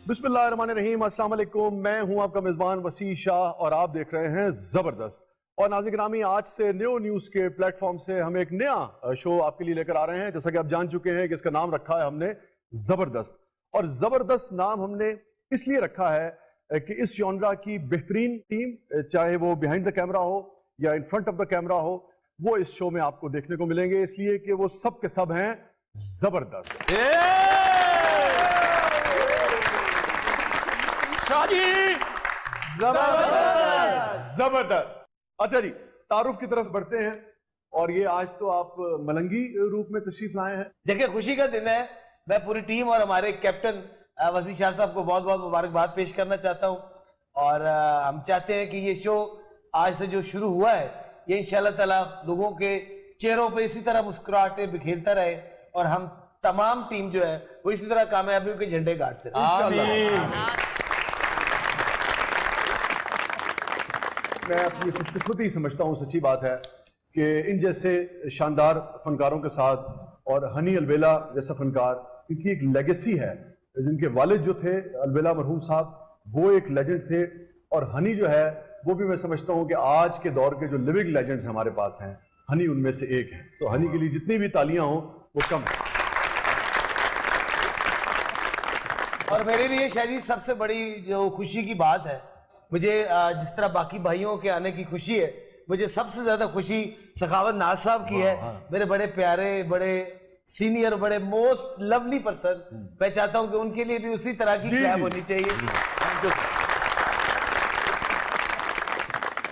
बिस्मिल्लाहिर्रहमानिर्रहीम, अस्सलाम वालेकुम। मैं हूं आपका मेजबान वसी शाह और आप देख रहे हैं जबरदस्त। और नाज़रीन गिरामी, आज से न्यू न्यूज़ के प्लेटफॉर्म से हम एक नया शो आपके लिए लेकर आ रहे हैं। जैसा कि आप जान चुके हैं कि इसका नाम रखा है हमने जबरदस्त। और जबरदस्त नाम हमने इसलिए रखा है कि इस जॉनरा की बेहतरीन टीम, चाहे वो बिहाइंड द कैमरा हो या in front of the camera हो, वो इस शो में आपको देखने को मिलेंगे, इसलिए कि वो सब के सब हैं जबरदस्त। जबरदस्त। अच्छा जी, तारुफ की तरफ बढ़ते हैं। और ये आज तो आप मलंगी रूप में तशरीफ लाए हैं। देखिए, खुशी का दिन है। मैं पूरी टीम और हमारे कैप्टन वसी शाह साहब को बहुत बहुत मुबारकबाद पेश करना चाहता हूं। और हम चाहते हैं कि ये शो आज से जो शुरू हुआ है, ये इंशाल्लाह ताला लोगों के चेहरों पे इसी तरह मुस्कुराहटें बिखेरता रहे और हम तमाम टीम जो है वो इसी तरह कामयाबियों के झंडे गाड़ते रहे। मैं अपनी खुशकिस्मती समझता हूँ, सच्ची बात है कि इन जैसे शानदार फनकारों के साथ, और हनी अलबेला जैसा फनकार, क्योंकि एक लेगेसी है। जिनके वालिद जो थे अलबेला मरहूम साहब, वो एक लेजेंड थे, और हनी जो है वो भी मैं समझता हूँ कि आज के दौर के जो लिविंग लेजेंड्स हमारे पास हैं, हनी उनमें से एक है। तो हनी के लिए जितनी भी तालियां हों वो कम है। और मेरे लिए शायद सबसे बड़ी जो खुशी की बात है, मुझे जिस तरह बाकी भाइयों के आने की खुशी है, मुझे सबसे ज्यादा खुशी सखावत नाज साहब की है। मेरे बड़े प्यारे, बड़े सीनियर, बड़े मोस्ट लवली पर्सन। मैं चाहता हूं कि उनके लिए भी उसी तरह की क्लैप होनी चाहिए।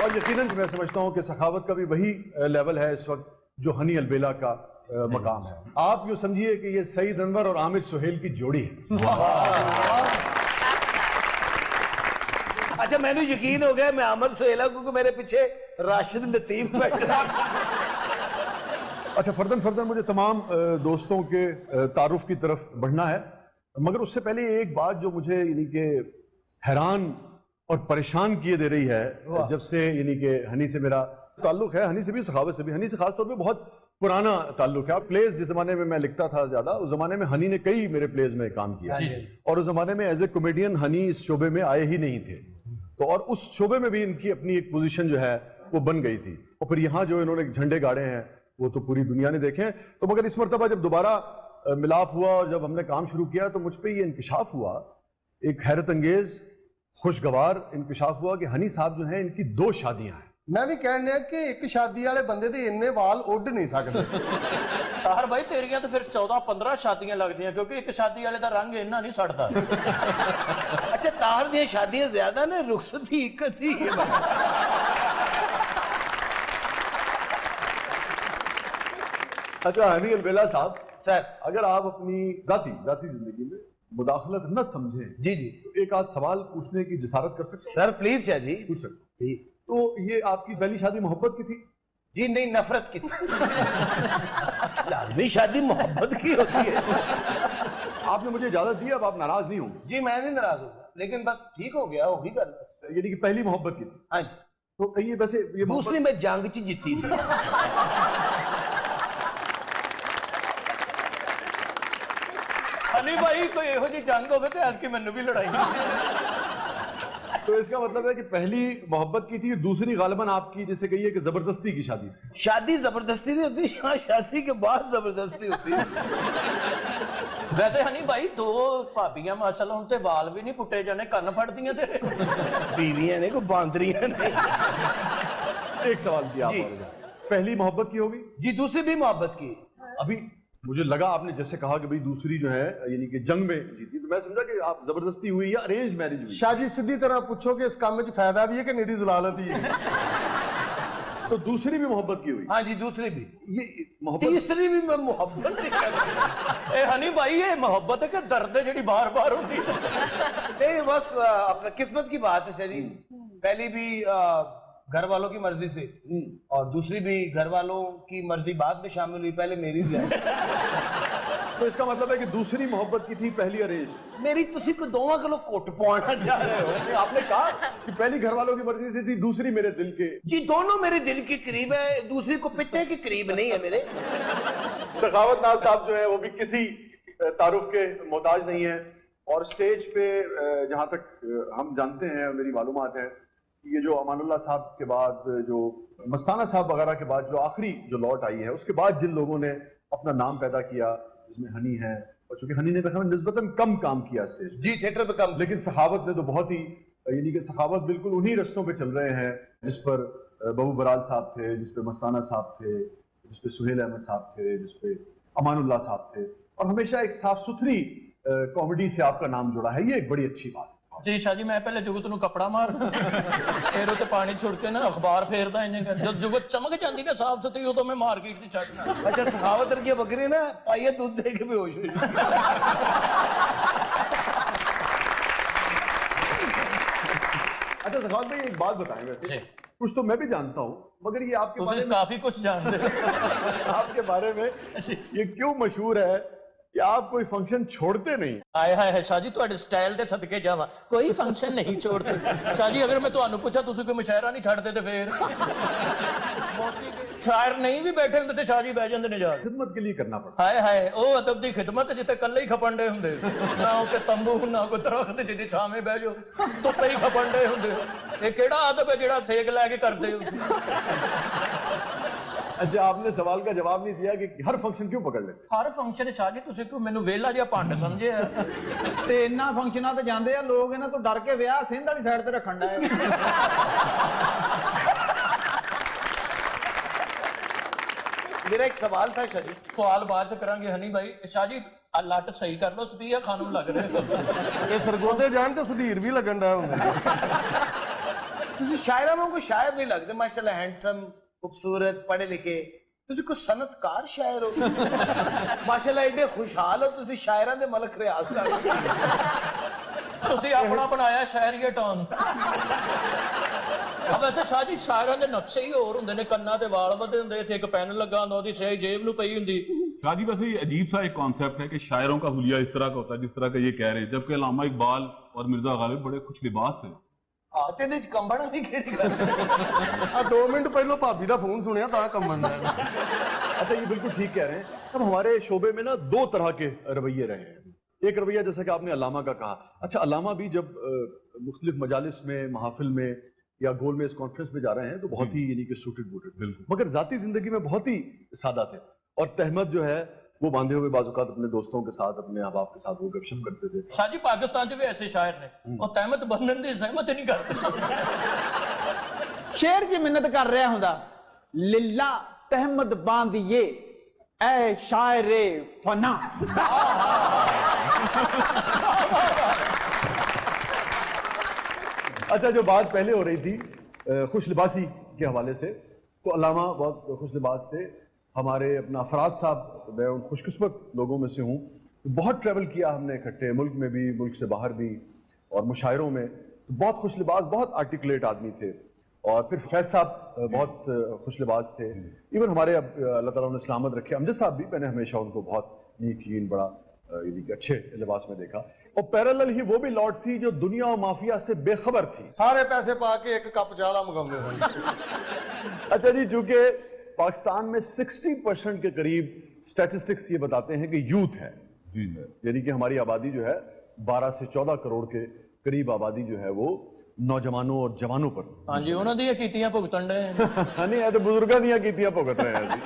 और यकीनन मैं समझता हूं कि सखावत का भी वही लेवल है इस वक्त जो हनी अलबेला का मकाम है। आप यूं समझिए कि ये सईद अनवर और आमिर सुहेल की जोड़ी है। अच्छा, मैंने यकीन हो गया मैं आमिर सुहेल, क्योंकि मेरे पीछे राशिद लतीफ बैठा। अच्छा, फर्दन मुझे तमाम दोस्तों के तारुफ की तरफ बढ़ना है, मगर उससे पहले एक बात जो मुझे यानी कि हैरान और परेशान किए दे रही है, जब से यानी कि हनी से मेरा ताल्लुक है, हनी से भी, सखावत से भी, हनी से खासतौर पे बहुत पुराना ताल्लुक है। प्लेज जिस जमाने में मैं लिखता था ज्यादा, उस जमाने में हनी ने कई मेरे प्लेज में काम किया, और उस जमाने में एज ए कॉमेडियन हनी इस शोबे में आए ही नहीं थे। तो और उस शोबे में भी इनकी अपनी एक पोजीशन जो है वो बन गई थी, और फिर यहाँ जो इन्होंने झंडे गाड़े हैं वो तो पूरी दुनिया ने देखे हैं। तो मगर इस मरतबा जब दोबारा मिलाप हुआ और जब हमने काम शुरू किया, तो मुझ पर ये इंकशाफ हुआ, एक हैरत अंगेज खुशगवार इंकशाफ हुआ कि हनी साहब जो हैं, इनकी 2 शादियां हैं। मैं भी कहने कि एक शादी वाले बंदे दे इन्ने वाल उड़ नहीं सकते। तार भाई तेरियां तो फिर 14-15 शादियां लगदियां, क्योंकि एक शादी वाले का रंग इन्ना नहीं सड़ता। अच्छा, तार दी शादियां ज्यादा ने, रुखसत ही एक थी। अच्छा हनी अलबेला साहब सर, अगर आप अपनी जाती जिंदगी में मुदाखलत न समझें, जी जी, तो एक आध सवाल पूछने की जिसारत कर सकते हैं? सर प्लीज शाह जी, पूछ सकते हैं। तो ये आपकी पहली शादी मोहब्बत की थी? जी नहीं, नफरत की। लाजमी शादी मोहब्बत की होती है। आपने मुझे इजाजत दी, अब आप नाराज नहीं होंगे? जी मैं नहीं नाराज हूँ, लेकिन बस ठीक हो गया, होगी कर। यानी कि पहली मोहब्बत की थी? हाँ जी। तो कहिए, वैसे ये दूसरी में जंग च जीती थी। हनी भाई कोई एहो जी जंग होवे ते आज की मैनू भी लड़ाई। तो इसका मतलब है कि पहली मोहब्बत की थी, दूसरी गालिबन आपकी जैसे कहिए कि जबरदस्ती की शादी थी। शादी जबरदस्ती नहीं होती, यहाँ शादी के बाद जबरदस्ती होती है। वैसे हनी भाई 2 भाबियां माशाल्लाह, उनते वाल भी नहीं पुट्टे जाने, कन्न फट दियां तेरे। बीवियां ने को बांदरियां ने। एक सवाल किया आप, पहली मोहब्बत की होगी? जी दूसरी भी मोहब्बत की। अभी मुझे लगा आपने जैसे कहा कि भाई दूसरी जो है यानी कि जंग में जीती, तो मैं समझा कि आप जबरदस्ती हुई या अरेंज मैरिज हुई। शाह जी सीधी तरह पूछो कि इस काम में फायदा भी है कि निरी जलालत ही है। तो दूसरी भी मोहब्बत की हुई? हाँ जी, दूसरी भी। ये मोहब्बत, तीसरी भी मैं मोहब्बत नहीं कर रहा। ए हनी भाई ये मोहब्बत है कि दर्द है जेडी बार-बार होती है? नहीं, बस अपना किस्मत की बात है शरीर। पहली भी घर वालों की मर्जी से, और दूसरी भी घर वालों की मर्जी बाद में शामिल हुई, पहले मेरी से। तो इसका मतलब है कि दूसरी मोहब्बत की थी, पहली अरेंज। मेरी तुसी को दोवां किलो कोट पाना चाह रहे हो? आपने कहा कि पहली घर वालों की मर्जी से थी, दूसरी मेरे दिल के। जी दोनों मेरे दिल के करीब है, दूसरी को पित्ते के करीब नहीं है मेरे। सखावत नाज साहब जो है वो भी किसी तारुफ के मोहताज नहीं है। और स्टेज पे जहाँ तक हम जानते हैं, मेरी मालूमात है कि ये जो अमानुल्लाह साहब के बाद, जो मस्ताना साहब वगैरह के बाद जो आखिरी जो लौट आई है, उसके बाद जिन लोगों ने अपना नाम पैदा किया, जिसमें हनी है, और चूंकि हनी ने निस्बतन कम काम किया स्टेज पे, जी थिएटर पे कम, लेकिन सखावत ने तो बहुत ही, यानी कि सखावत बिल्कुल उन्हीं रस्तों पे चल रहे हैं जिस पर बबू बराल साहब थे, जिस पे मस्ताना साहब थे, जिस पे सुहेल अहमद साहब थे, जिस पे अमानुल्लाह साहब थे, और हमेशा एक साफ सुथरी कॉमेडी से आपका नाम जुड़ा है, ये एक बड़ी अच्छी बात है। जी शाह जी, मैं पहले जुगत ਨੂੰ कपड़ा मारना, फिर उते पानी छुड़ के ना अखबार फेरदा इंज कर, जब जुगत चमक जाती ना साफ सुथरी, उदों मैं मार्केट से छड़ना। अच्छा सखावत रखी बकरी ना पाइए दूध दे के बेहोश हो जाए। अच्छा सखावत भाई एक बात बताएं, वैसे कुछ तो मैं भी जानता हूँ, मगर ये आपके बारे में, काफी कुछ जानते हो। आपके बारे में ये क्यों मशहूर है कि आप कोई फंक्शन छोड़ते नहीं? आए हाय शाह जी, ਤੁਹਾਡੇ ਸਟਾਈਲ ਦੇ ਸਦਕੇ ਜਾਵਾਂ, ਕੋਈ ਫੰਕਸ਼ਨ ਨਹੀਂ ਛੋੜਦੇ। शाह जी अगर मैं ਤੁਹਾਨੂੰ ਪੁੱਛਾਂ ਤੁਸੀਂ ਕੋਈ ਮੁਸ਼ਾਇਰਾ ਨਹੀਂ ਛੱਡਦੇ ਤੇ ਫੇਰ ਸ਼ਾਇਰ ਨਹੀਂ ਵੀ ਬੈਠੇ ਹੁੰਦੇ ਤੇ शाह जी ਬਹਿ ਜਾਂਦੇ ਨੇ ਜਾ ਕੇ। खिदमत के लिए करना पड़ता ਹਾਏ ਹਾਏ, ਉਹ ਅਦਬ ਦੀ ਖਿਦਮਤ ਜਿੱਤੇ ਕੱਲੇ ਹੀ ਖਪਣ ਦੇ ਹੁੰਦੇ, ਨਾ ਉਹ ਤੰਬੂ ਨਾ ਕੋਈ ਦਰਖਤ ਜਿਹਦੀ ਛਾਵੇਂ ਬਹਿ ਜਾਓ, ਧੁੱਪੇ ਹੀ ਖਪਣ ਦੇ ਹੁੰਦੇ। ਇਹ ਕਿਹੜਾ ਅਦਬ ਹੈ ਜਿਹੜਾ ਸੇਕ ਲੈ ਕੇ ਕਰਦੇ ਹੋ? अच्छा, आपने सवाल का जवाब नहीं दिया कि हर फंक्शन क्यों पकड़ लेते? ਹਰ ਫੰਕਸ਼ਨ शाह जी ਤੁਸੀਂ ਕੋਈ ਮੈਨੂੰ ਵਿਹਲਾ ਜਿਹਾ ਭੰਡ ਸਮਝਿਆ? ਤੇ ਇੰਨਾ ਫੰਕਸ਼ਨਾਂ ਤੇ ਜਾਂਦੇ ਆ ਲੋਕ, ਇਹਨਾਂ ਤੋਂ ਡਰ ਕੇ ਵਿਆਹ ਸਿੰਧ ਵਾਲੀ ਸਾਈਡ ਤੇ ਰੱਖਣ ਦਾ। मेरा एक सवाल था शाह जी। ਸਵਾਲ ਬਾਅਦ ਚ ਕਰਾਂਗੇ ਹਨੀ ਭਾਈ। शाह जी ਆ ਲੱਟ ਸਹੀ ਕਰ ਲਓ, ਸਪੀਆ ਖਾਨ ਨੂੰ ਲੱਗ ਰਿਹਾ। ਇਹ ਸਰਗੋਦੇ ਜਾਣ ਤੇ ਸੁਧੀਰ ਵੀ ਲੱਗਣ ਦਾ ਹੁੰਦਾ। ਤੁਸੀਂ ਸ਼ਾਇਰਾਂ ਨੂੰ ਕੋਈ ਸ਼ਾਇਰ ਨਹੀਂ ਲੱਗਦੇ, ਮਾਸ਼ਾਅੱਲਾ ਹੈਂਡਸਮ, खूबसूरत, पढ़े लिखे, ਤੁਸੀਂ ਕੋਈ ਸਨਅਤਕਾਰ ਸ਼ਾਇਰ ਹੋ। ਮਾਸ਼ਾਅੱਲਾ ਐਡੇ ਖੁਸ਼ਹਾਲ ਹੋ, ਤੁਸੀਂ ਸ਼ਾਇਰਾਂ ਦੇ ਮਲਕ ਰਿਆਜ਼ ਕਰ ਰਹੇ ਹੋ। ਤੁਸੀਂ ਆਪਣਾ ਬਣਾਇਆ ਸ਼ਾਇਰੀਆ ਟੌਨ। ਵੈਸੇ शाह जी ਸ਼ਾਇਰਾਂ ਦੇ ਨਕਸ਼ੇ ਹੀ ਹੋਰ ਹੁੰਦੇ ਨੇ, ਕੰਨਾਂ ਤੇ ਵਾਲ ਵਧੇ ਹੁੰਦੇ, ਇੱਥੇ ਇੱਕ ਪੈਨ ਲੱਗਾ ਹੁੰਦਾ, ਉਹਦੀ ਸਿਆਹੀ ਜੇਬ ਨੂੰ ਪਈ ਹੁੰਦੀ। शाह जी वैसे ये अजीब सा एक कॉन्सेप्ट है कि शायरों का हुलिया इस तरह का होता है जिस तरह का ये कह रहे हैं, जबकि अल्लामा इकबाल और मिर्जा गालिब बड़े खुश लिबास थे। ਆਤੇ ਦੇ ਚ ਕੰਬਣਾ ਵੀ ਕਿਹੜੀ ਗੱਲ। ਆ 2 ਮਿੰਟ ਪਹਿਲਾਂ ਭਾਬੀ ਦਾ ਫੋਨ ਸੁਣਿਆ ਤਾਂ ਕੰਬਣ ਦਾ। अच्छा, ये बिल्कुल ठीक कह रहे हैं। अब हमारे शोबे में ना दो तरह के रवैये रहे हैं। एक रवैया जैसा कि आपने अल्लामा का कहा, अच्छा अल्लामा भी जब मुख्तलिफ मजालिस में, महफिल में या गोल में इस कॉन्फ्रेंस में जा रहे हैं तो बहुत ही यानी कि सूटेड बूटेड, मगर जाती जिंदगी में बहुत ही सादा थे। और तहमद जो है वो बांधे हुए बाजुकात अपने दोस्तों के साथ, अपने अहबाब के साथ वो गपशप करते थे। शाह जी पाकिस्तान च भी ऐसे शायर ने, ਉਹ ਤਹਿਮਤ ਬੰਨਣ ਦੀ ਸਹਿਮਤ ਨਹੀਂ ਕਰਦੇ। ਸ਼ੇਰ ਜੀ ਮਿੰਨਤ ਕਰ ਰਿਹਾ ਹੁੰਦਾ, ਲਿਲਾ ਤਹਿਮਦ ਬਾਂਧੀਏ ਐ ਸ਼ਾਇਰੇ ਫਨਾ। अच्छा, जो बात पहले हो रही थी खुश लिबासी के हवाले से, तो अल्लामा बहुत खुश लिबास थे। हमारे अपना फराज साहब, मैं उन खुशकिस्मत लोगों में से हूँ, बहुत ट्रैवल किया हमने इकट्ठे, मुल्क में भी, मुल्क से बाहर भी, और मुशायरों में। तो बहुत खुश लिबास, बहुत आर्टिकुलेट आदमी थे। और फिर फैज साहब बहुत खुश लिबास थे। इवन हमारे अब अल्लाह ताला उन्हें सलामत रखे अमजद साहब भी, मैंने हमेशा उनको बहुत नीट क्लीन, बड़ा यानी कि अच्छे लिबास में देखा। और पैरेलल ही वो भी लौट थी जो दुनिया और माफिया से बेखबर थी। ਸਾਰੇ ਪੈਸੇ ਪਾ ਕੇ ਇੱਕ ਕੱਪ ਚਾਹ ਦਾ ਮੰਗਾਉਂਦੇ ਸਨ। अच्छा जी, चूंकि पाकिस्तान में 60% के करीब स्टैटिस्टिक्स ये बताते हैं कि यूथ है, यानी कि हमारी आबादी जो है 12 से 14 करोड़ के करीब आबादी जो है वो नौजवानों और जवानों पर। हाँ जी, उन्होंने ਦੀਆਂ ਕੀਤੀਆਂ ਭੁਗਤਣ ਦੇ। नहीं है तो बुजुर्गों ਦੀਆਂ कीतियां भुगत रहे हैं जी।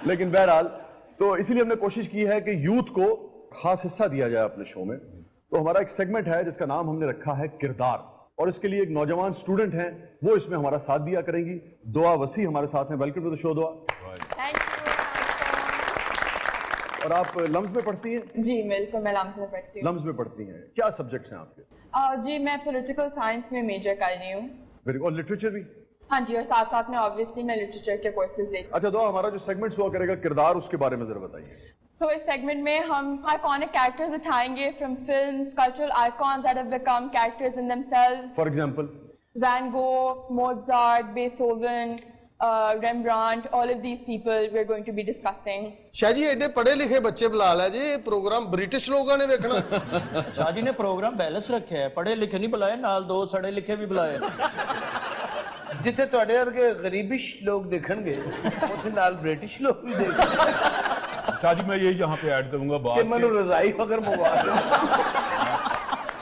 लेकिन बहरहाल, तो इसीलिए हमने कोशिश की है कि यूथ को खास हिस्सा दिया जाए अपने शो में। तो हमारा एक सेगमेंट है जिसका नाम हमने रखा है किरदार, और इसके लिए एक नौजवान स्टूडेंट हैं, वो इसमें हमारा साथ दिया करेंगी। दुआ वसी हमारे साथ हैं। वेलकम टू द शो दुआ। थैंक और आप लम्स में पढ़ती हैं? यू। जी बिल्कुल, मैं लम्स में पढ़ती हूँ। लम्स में पढ़ती हैं, क्या सब्जेक्ट्स हैं आपके? जी मैं पॉलिटिकल साइंस में मेजर कर रही हूँ। Very good. और लिटरेचर भी? हाँ जी, और साथ साथ में ऑब्वियसली मैं लिटरेचर के कोर्सेज लेती हूँ। अच्छा दुआ, हमारा जो सेगमेंट हुआ करेगा किरदार, उसके बारे में जरा बताइए। सो इस सेगमेंट में हम आइकॉनिक कैरेक्टर्स उठाएंगे from films, cultural icons that have become characters in themselves. For example Van Gogh, Mozart, Beethoven, Rembrandt, all of these people we're going to be discussing. Shah ji ਐਡੇ ਪੜ੍ਹੇ ਲਿਖੇ ਬੱਚੇ ਬੁਲਾ ਲਿਆ ਜੀ, ਇਹ ਪ੍ਰੋਗਰਾਮ ਬ੍ਰਿਟਿਸ਼ ਲੋਕਾਂ ਨੇ ਵੇਖਣਾ। शाह जी ने प्रोग्राम बैलेंस रखे है, पढ़े लिखे नहीं बुलाए, नाल दो सड़े लिखे भी बुलाए। ਜਿੱਥੇ ਤੁਹਾਡੇ ਵਰਗੇ ਗਰੀਬਿਸ਼ ਲੋਕ ਦੇਖਣਗੇ, ਉੱਥੇ ਨਾਲ ਬ੍ਰਿਟਿਸ਼ ਲੋਕ ਵੀ ਦੇਖਣਗੇ। शाह जी मैं ये यहाँ पे ऐड करूंगा कि बात मनु रजाई वगैरह मंगवा दो।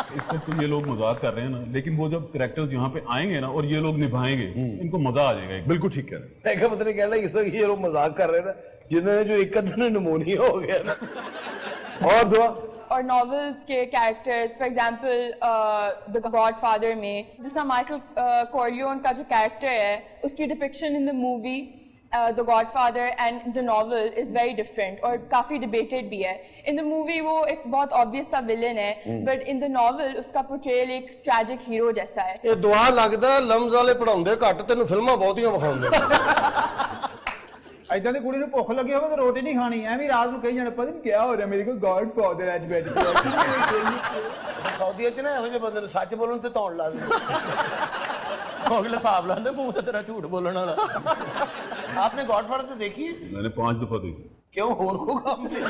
इस वक्त तो ये लोग मजाक कर रहे हैं ना, लेकिन वो जब कैरेक्टर्स यहाँ पे आएंगे ना और ये लोग निभाएंगे, इनको मजा आ जाएगा। बिल्कुल ठीक कह रहे हैं। मैं क्या पता नहीं कहना इस वक्त ये लोग मजाक कर रहे हैं ना, जिन्होंने जो एक दिन निमोनिया हो गया ना। और दुआ और नॉवेल्स के characters, for example the godfather में जिसका माइकल कॉर्लियोन का जो कैरेक्टर है, उसकी depiction in the movie the godfather and the novel is very different और काफी डिबेटेड भी है। इन द मूवी वो एक बहुत ऑब्वियस सा विलन है, बट इन द नॉवल उसका पोर्ट्रेयल एक ट्रैजिक हीरो जैसा है। ਇਹ ਦੁਆ ਲੱਗਦਾ ਲਮਜ਼ ਵਾਲੇ ਪੜਾਉਂਦੇ ਘੱਟ ਤੈਨੂੰ ਫਿਲਮਾਂ ਬਹੁਤੀਆਂ ਵਿਖਾਉਂਦੇ ਐਦਾਂ ਦੀ ਕੁੜੀ ਨੂੰ ਭੁੱਖ ਲੱਗੀ ਹੋਵੇ ਤਾਂ ਰੋਟੀ ਨਹੀਂ ਖਾਣੀ, ਐਵੇਂ ਰਾਤ ਨੂੰ ਕਹੀ ਜਾਣਾ ਪਤਾ ਨਹੀਂ ਕਿਆ ਹੋ ਰਿਹਾ ਮੇਰੇ ਕੋਲ ਗॉड ਫਾਦਰ ਅੱਜ ਬੈਠ ਕੇ। ਸਾਊਦੀਆ ਚ ਨਾ ਇਹੋ ਜਿਹੇ ਬੰਦੇ ਨੂੰ ਸੱਚ ਬੋਲਣ ਤੇ ਧੌਣ ਲਾ ਦਿੰਦੇ। ਅਗਲੇ ਹਿਸਾਬ ਲਾਉਂਦੇ ਮੂੰਹ ਤੇ ਤੇਰਾ ਝੂਠ ਬੋਲਣ ਵਾਲਾ। आपने गॉडफादर तो देखी है? मैंने 5 दफा देखी। क्यों और को काम नहीं?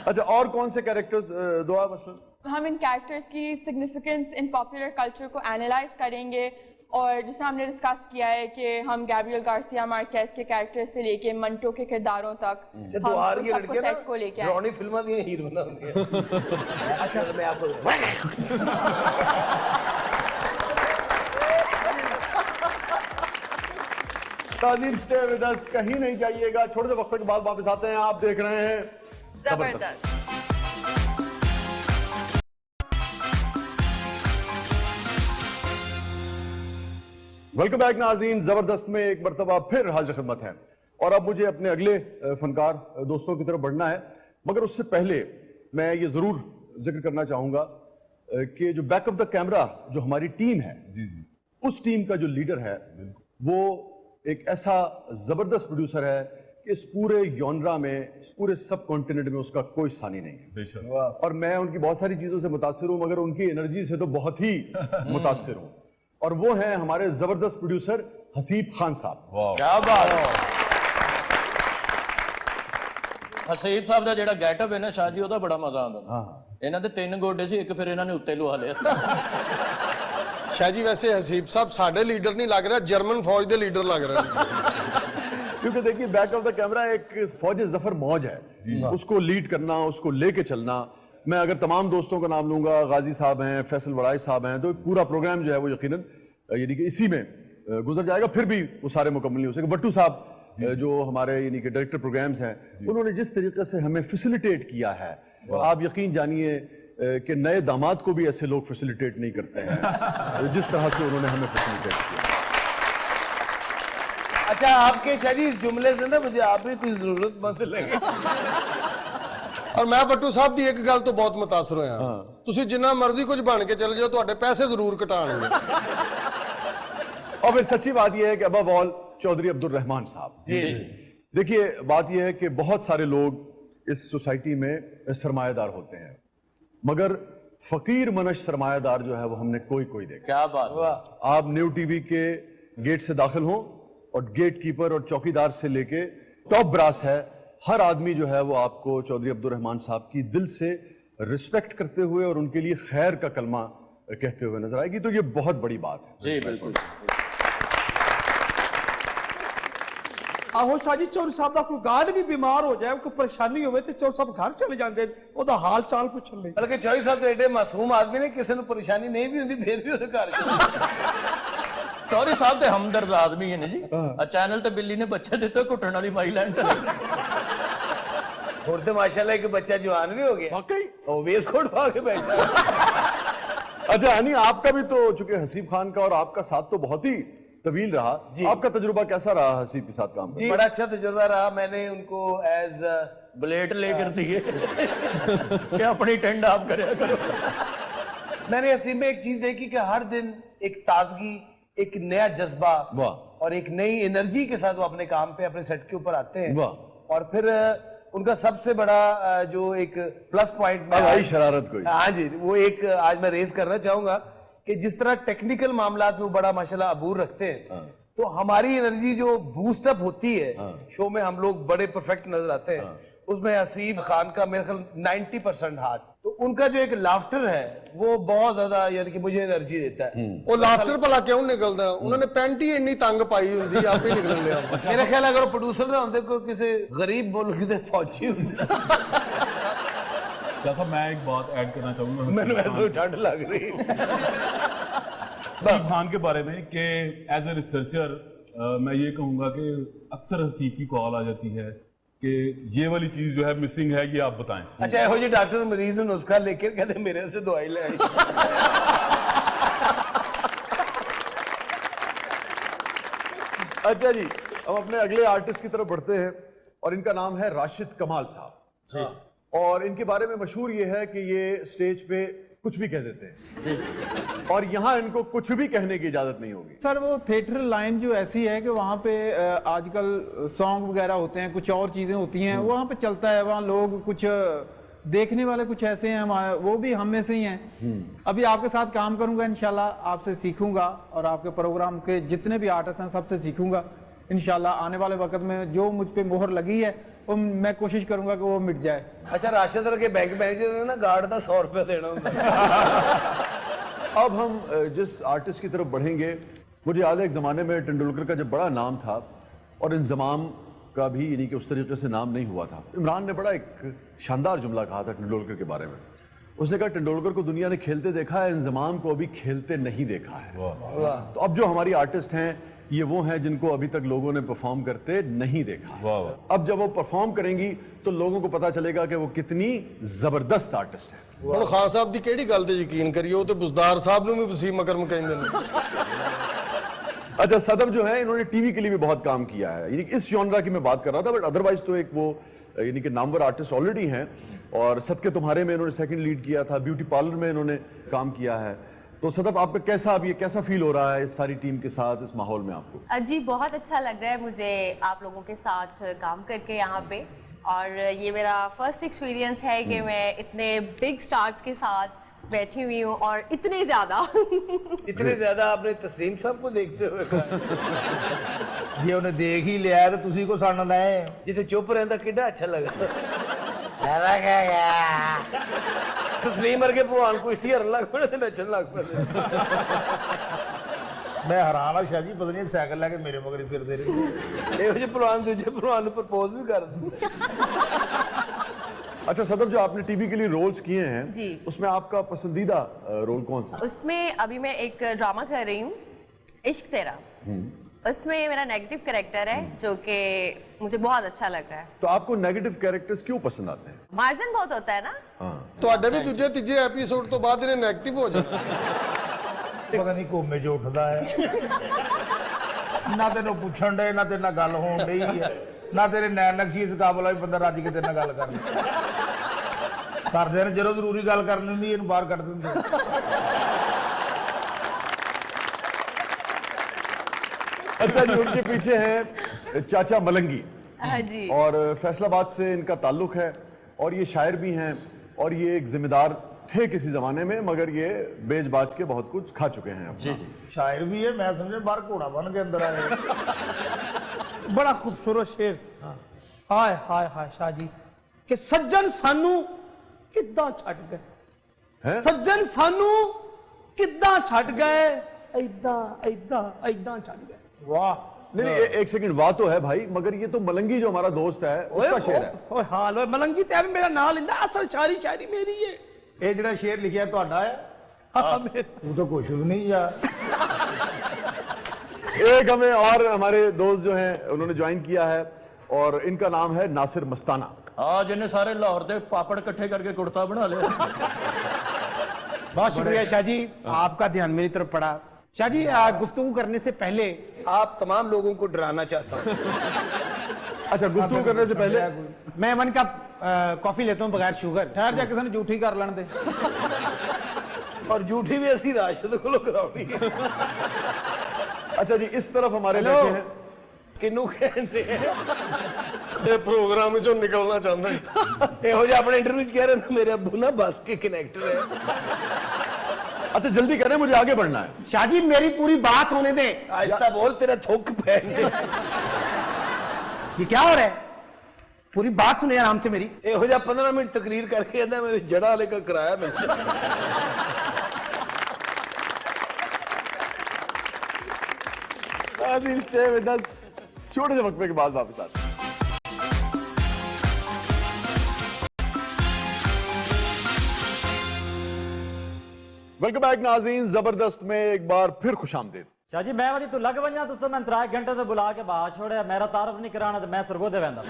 अच्छा, और कौन से कैरेक्टर्स दुआ मसलन? हम इन कैरेक्टर्स की सिग्निफिकेंस इन पॉपुलर कल्चर को एनालाइज करेंगे, और जैसे हमने डिस्कस किया है कि हम गैब्रियल गार्सिया मार्केज के कैरेक्टर से लेके मंटो के किरदारों तक हम द्वार उन की सबको लड़कियां सेट को लेके आए। ड्रोनी फिल्म दी हीरो बना होती है। अच्छा मैं आपको नाज़रीन स्टे विद अस, कहीं नहीं जाइएगा, छोटे से वक्फे के बाद वापस आते हैं। आप देख रहे हैं जबरदस्त। वेलकम बैक नाज़रीन, जबरदस्त में एक मरतबा फिर हाजिर खिदमत है। और अब मुझे अपने अगले फनकार दोस्तों की तरफ बढ़ना है, मगर उससे पहले मैं ये जरूर जिक्र करना चाहूंगा कि जो बैक ऑफ द कैमरा जो हमारी टीम है, उस टीम का जो लीडर है वो एक ऐसा जबरदस्त प्रोड्यूसर है कि इस पूरे यॉनरा में, इस पूरे सब कॉन्टिनेंट में उसका कोई सानी नहीं है। बेशक। और मैं उनकी बहुत सारी चीजों से मुतासिर हूं, मगर उनकी एनर्जी से तो बहुत ही मुतासिर हूं। और वो हैं हमारे जबरदस्त प्रोड्यूसर हसीब खान साहब। क्या बात है। ਹਸੀਬ ਸਾਹਿਬ ਦਾ ਜਿਹੜਾ ਗੈਟਅਪ ਹੈ ਨਾ ਸ਼ਾਹ ਜੀ, ਉਹਦਾ ਬੜਾ ਮਜ਼ਾ ਆਉਂਦਾ। ਇਹਨਾਂ ਦੇ 3 ਗੋਡੇ ਸੀ, ਇੱਕ ਫਿਰ ਇਹਨਾਂ ਨੇ ਉੱਤੇ ਲਵਾ ਲਿਆ। ਸ਼ਾਹ ਜੀ ਵੈਸੇ ਹਸੀਬ ਸਾਹਿਬ ਸਾਡੇ ਲੀਡਰ ਨਹੀਂ ਲੱਗ ਰਿਹਾ, ਜਰਮਨ ਫੌਜ ਦੇ ਲੀਡਰ ਲੱਗ ਰਹੇ ਨੇ। क्योंकि देखिए बैक ऑफ द कैमरा एक फौज जफर मौज है, उसको लीड करना, उसको लेके चलना। मैं अगर तमाम दोस्तों का नाम लूंगा, गाजी साहब हैं, फैसल वड़ाई साहब हैं, तो एक पूरा प्रोग्राम जो है वो यकीनन यानी कि इसी में गुजर जाएगा, फिर भी वो सारे मुकम्मल नहीं हो सके। वट्टू साहब जो हमारे यानी कि डायरेक्टर प्रोग्राम्स हैं, उन्होंने जिस तरीके से हमें फैसिलिटेट किया है, आप यकीन जानिए कि नए दामाद को भी ऐसे लोग फैसिलिटेट नहीं करते हैं जिस तरह से उन्होंने हमें फैसिलिटेट किया। अच्छा आपके शायद इस जुमले से ना मुझे आप भी कुछ जरूरतमंद लगे। ਔਰ ਮੈਂ ਬੱਟੂ ਸਾਹਿਬ ਦੀ ਇੱਕ ਗੱਲ ਤੋਂ ਬਹੁਤ ਮੁਤਾਸਰ ਹੋਇਆ, ਤੁਸੀਂ ਜਿੰਨਾ ਮਰਜ਼ੀ ਕੁਝ ਬਣ ਕੇ ਚਲੇ ਜਾਓ, ਤੁਹਾਡੇ ਪੈਸੇ ਜ਼ਰੂਰ ਕਟਾਣਗੇ। और फिर सच्ची बात यह है कि अबव ऑल चौधरी अब्दुल रहमान साहब। देखिए बात यह है कि बहुत सारे लोग इस सोसाइटी में सरमायादार होते हैं, मगर फकीर मनश सरमायादार जो है वो हमने कोई देखा। क्या बात। आप न्यू टीवी के गेट से दाखिल हों और गेट कीपर और चौकीदार से लेके टॉप ब्रास है, हर आदमी जो है वो आपको चौधरी अब्दुल रहमान साहब की दिल से रिस्पेक्ट करते हुए और उनके लिए खैर का कलमा कहते हुए नजर आएगी। तो ये बहुत बड़ी बात है जी बिल्कुल। ਆਹੋ ਸ਼ਾਹ ਜੀ, ਚੌਰ ਸਾਹਿਬ ਦਾ ਕੋਈ ਗਾਰਡ ਵੀ ਬਿਮਾਰ ਹੋ ਜਾਏ, ਕੋਈ ਪਰੇਸ਼ਾਨੀ ਹੋਵੇ ਤੇ ਚੌਰ ਸਾਹਿਬ ਘਰ ਚਲੇ ਜਾਂਦੇ ਨੇ ਉਹਦਾ ਹਾਲ ਚਾਲ ਪੁੱਛਣ ਲਈ। बल्कि चौधरी साहब तो एडे मासूम आदमी ने, किसी ਨੂੰ ਪਰੇਸ਼ਾਨੀ ਨਹੀਂ ਵੀ ਹੁੰਦੀ ਫਿਰ ਵੀ ਉਹਦੇ ਘਰ ਚੌਧਰੀ ਸਾਹਿਬ ਤੇ ਹਮਦਰਦ ਆਦਮੀ ਹੈ ਨੇ ਜੀ। ਆ ਚੈਨਲ ਤੇ ਬਿੱਲੀ ਨੇ ਬੱਚੇ ਦਿੱਤੇ, ਘੁੱਟਣ ਵਾਲੀ ਮਾਈ ਲੈਣ ਚਲੇ। ਹੁਣ ਤੇ ਮਾਸ਼ਾਅੱਲਾ एक बच्चा जवान भी हो गया, वाकई। और वेस कोट पा के बैठा है। अच्छा हनी, आपका भी तो चूंकि हसीब खान का और आपका साथ तो बहुत ही तवील रहा, आपका तजुर्बा कैसा रहा हसीब के साथ काम करना? बड़ा अच्छा तजुर्बा रहा। मैंने उनको एज ब्लेड लेकर दिए कि अपनी टेंड आप करया करो। मैंने हसीब में एक चीज देखी कि हर दिन एक ताजगी, एक नया जज्बा और एक नई एनर्जी के साथ वो अपने काम पे, अपने सेट के ऊपर आते हैं। और फिर उनका सबसे बड़ा जो एक प्लस पॉइंट आई शरारत कोई। हाँ जी, वो एक आज मैं रेस करना चाहूंगा कि जिस तरह टेक्निकल मामलात में वो बड़ा माशाल्लाह अबूर रखते हैं, तो हमारी एनर्जी जो बूस्ट अप होती है शो में, हम लोग बड़े परफेक्ट नजर आते हैं। उसमें हसीब खान का मेरे ख्याल 90% हाथ, तो उनका जो एक लाफ्टर है वो बहुत ज्यादा यानी कि मुझे एनर्जी देता है। ਉਹ ਲਾਫਟਰ ਭਲਾ ਕਿਉਂ ਨਿਕਲਦਾ? ਉਹਨਾਂ ਨੇ ਪੈਂਟ ਹੀ ਇੰਨੀ ਤੰਗ ਪਾਈ ਹੁੰਦੀ, ਆਪੇ ਹੀ ਨਿਕਲ ਲਿਆ। मेरा ख्याल अगर प्रोड्यूसर ना होते, कोई किसी गरीब मुल्क के फौजी होते। जैसा मैं एक बात ऐड करना चाहूंगा मैंने ऐसे ठंड लग रही हसीब खान के बारे में कि एज ए रिसर्चर मैं ये कहूंगा कि अक्सर हसीब की कॉल आ जाती है कि ये वाली चीज जो है मिसिंग है, ये आप बताएं। अच्छा ਇਹੋ ਜਿਹੇ ਡਾਕਟਰ ਮਰੀਜ਼ ਨੂੰ ਨੁਸਖਾ लेके कहते मेरे से दवाई ले आई अच्छा जी, हम अपने अगले आर्टिस्ट की तरफ बढ़ते हैं और इनका नाम है राशिद कमाल साहब। और इनके बारे में मशहूर ये है कि ये स्टेज पे कुछ भी कह देते हैं और यहाँ इनको कुछ भी कहने की इजाजत नहीं होगी। सर वो थिएटर लाइन जो ऐसी है कि वहाँ पे आजकल सॉन्ग वगैरह होते हैं, कुछ और चीजें होती हैं, वहाँ पे चलता है, वहाँ लोग कुछ देखने वाले कुछ ऐसे हैं, वो भी हम में से ही हैं। अभी आपके साथ काम करूंगा इंशाल्लाह, आपसे सीखूंगा और आपके प्रोग्राम के जितने भी आर्टिस्ट हैं सबसे सीखूंगा इंशाल्लाह। आने वाले वक्त में जो मुझ पे मोहर लगी है वो मैं कोशिश करूंगा कि वो मिट जाए। अच्छा राशिद के बैंक मैनेजर ने ना गार्ड का 100 रुपया देना होता अब हम जिस आर्टिस्ट की तरफ बढ़ेंगे, मुझे याद है एक ज़माने में तेंदुलकर का जब बड़ा नाम था और इंजमाम का भी यानी कि उस तरीके से नाम नहीं हुआ था। इमरान ने बड़ा एक शानदार जुमला कहा था तेंदुलकर के बारे में। उसने कहा तेंदुलकर को दुनिया ने खेलते देखा है, इंजमाम को अभी खेलते नहीं देखा है। तो अब जो हमारी आर्टिस्ट हैं ये वो हैं जिनको अभी तक लोगों ने परफॉर्म करते नहीं देखा है। अब जब वो परफॉर्म करेंगी तो लोगों को पता चलेगा कि वो कितनी जबरदस्त आर्टिस्ट है। ਹੁਣ ਖਾਨ ਸਾਹਿਬ ਦੀ ਕਿਹੜੀ ਗੱਲ ਤੇ ਯਕੀਨ ਕਰੀਏ, ਉਹ ਤੇ ਬੁਜ਼ਦਾਰ ਸਾਹਿਬ ਨੂੰ ਵੀ ਵਸੀਮ ਅਕਰਮ ਕਹਿੰਦੇ ਨੇ। अच्छा, सदम जो है इन्होंने टीवी के लिए भी बहुत काम किया है, यानी इस जॉनरा की मैं बात कर रहा था, बट अदरवाइज तो एक वो यानी कि नामवर आर्टिस्ट ऑलरेडी हैं। और सदके तुम्हारे में इन्होंने सेकंड लीड किया था, ब्यूटी पार्लर में इन्होंने काम किया है। तो सदफ आपका कैसा अब ये कैसा फील हो रहा है इस सारी टीम के साथ, इस माहौल में आपको? जी बहुत अच्छा लग रहा है मुझे आप लोगों के साथ काम करके यहाँ पे, और ये मेरा फर्स्ट एक्सपीरियंस है कि मैं इतने बिग स्टार्स के साथ बैठी हुई हूँ और इतने ज्यादा आपने तस्लीम साहब को देखते हुए कहा ਜੇ ਉਹਨੇ ਦੇਖ ਹੀ ਲਿਆ ਤੇ ਤੁਸੀਂ ਕੋ ਸੜਨ ਲਏ जिथे चुप रहता कितना अच्छा लगा तस्लीम वर्गे भगवान कुश्ती हरन लग पे ते नचन लग पे ਮੈਂ ਹੈਰਾਨ ਆ ਸ਼ਾਹ ਜੀ, ਪਤਾ ਨਹੀਂ ਸਾਈਕਲ ਲੈ ਕੇ ਮੇਰੇ ਮਗਰ ਹੀ ਫਿਰਦੇ ਰਹੇ। ਇਹੋ ਜਿਹੇ ਭਲਵਾਨ ਦੂਜੇ ਭਲਵਾਨ ਨੂੰ ਪ੍ਰਪੋਜ਼ ਵੀ ਕਰ ਦਿੰਦੇ। अच्छा सदफ, जो आपने टीवी के लिए रोल्स किए हैं जी। उसमें आपका पसंदीदा रोल कौन सा? उसमें अभी मैं एक ड्रामा कर रही हूँ, इश्क तेरा। उसमें मेरा नेगेटिव कैरेक्टर है जो कि मुझे बहुत अच्छा लग रहा है। तो आपको नेगेटिव कैरेक्टर्स क्यों पसंद आते हैं? मार्जिन बहुत होता है ना। ਤੁਹਾਡੇ ਵੀ ਦੂਜੇ ਤੀਜੇ ਐਪੀਸੋਡ ਤੋਂ ਬਾਅਦ ਇਹਨੇ ਨੈਗੇਟਿਵ ਹੋ ਜਾਣਾ। ਪਤਾ ਨਹੀਂ ਕੋਮੇ ਜੋ ਉੱਠਦਾ ਹੈ, ਨਾ ਤੈਨੂੰ ਪੁੱਛਣ ਦੇ, ਨਾ ਤੇਰੇ ਨਾਲ ਗੱਲ ਹੋਣ ਡਈ ਹੈ, ਨਾ ਤੇਰੇ ਨੈਣ ਨਕਸ਼ੀ ਇਸ ਕਾਬਲ ਆ ਵੀ ਬੰਦਾ ਰੱਜ ਕੇ ਤੇਰੇ ਨਾਲ ਗੱਲ ਕਰ ਲੇ। ਕਰਦੇ ਨੇ ਜਦੋਂ ਜ਼ਰੂਰੀ ਗੱਲ ਕਰਨੀ ਹੁੰਦੀ ਇਹਨੂੰ ਬਾਹਰ ਕੱਢ ਦਿੰਦੇ। अच्छा जी, उनके पीछे हैं चाचा मलंगी हाँ जी। और फैसलाबाद से इनका ताल्लुक है और ये शायर भी हैं और ये एक जिम्मेदार थे किसी जमाने में, मगर ये बेच बाज के बहुत कुछ खा चुके हैं। जी जी, शायर भी है, मैं समझे बाहर घोड़ा बन के अंदर आए। बड़ा खूबसूरत शेर। हाय हाय हाय शाह जी कि सज्जन सानू किद्दां छड्ड गए, हैं? सज्जन सानू किद्दां छड्ड गए, ऐदां ऐदां ऐदां छड्ड गए। वाह, नहीं एक सेकंड, वाह तो है भाई, मगर ये तो मलंगी जो हमारा दोस्त है उसका शेर है। ओए हाल ओए मलंगी ते भी मेरा नाम लेंदा, असल शायरी मेरी है। ਇਹ ਜਿਹੜਾ ਸ਼ੇਰ ਲਿਖਿਆ ਤੁਹਾਡਾ ਹੈ? हाँ, मेरा। ਉਹ ਤਾਂ ਕੁਛ ਵੀ ਨਹੀਂ ਯਾਰ। एक हमें और हमारे दोस्त जो हैं उन्होंने ज्वाइन किया है और इनका नाम है नासिर मस्ताना। आज इन्हें सारे लाहौर के पापड़ इकट्ठे करके कुर्ता बना लिया। बहुत शुक्रिया शाह जी, आपका ध्यान मेरी तरफ पड़ा। शाह जी गुफ्तगू करने से पहले आप तमाम लोगों को डराना चाहता हूँ। अच्छा, गुफ्तगू करने से पहले मैं वन कप कॉफी लेता हूँ बगैर शुगर। ठहर जा, किसी ने जूठी कर लेने दे। और झूठी भी ऐसी राशिद को करानी है। अच्छा जी, इस तरफ हमारे हेलो। बैठे हैं किनू कहते हैं ਇਹ ਪ੍ਰੋਗਰਾਮ ਵਿੱਚੋਂ ਨਿਕਲਣਾ ਚਾਹੁੰਦਾ ਹੈ। ਇਹੋ ਜਿਹਾ ਆਪਣੇ इंटरव्यू कह रहे थे मेरे अब्बू ना बस के कनेक्टर है। अच्छा जल्दी करें, मुझे आगे बढ़ना है। शाह जी मेरी पूरी बात होने दे। आहिस्ता बोल, तेरा थुक पहने। ये क्या हो रहा है? पूरी बात सुने आराम से मेरी। ਇਹੋ ਜਿਹਾ 15 मिनट तकरीर करके कहता मेरे जड़ा वाले का किराया मिल जाए। स्टे विद अस, छोटे से वक्फे के बाद वापस आते हैं। वेलकम बैक नाज़रीन, जबरदस्त में एक बार फिर खुशामदीद। शाह जी मैं वही तू लग वजा तुस मैं 3 घंटे तो बुला के बाहर छोड़े मेरा तारफ नहीं कराना तो मैं सरगोदे वेंदा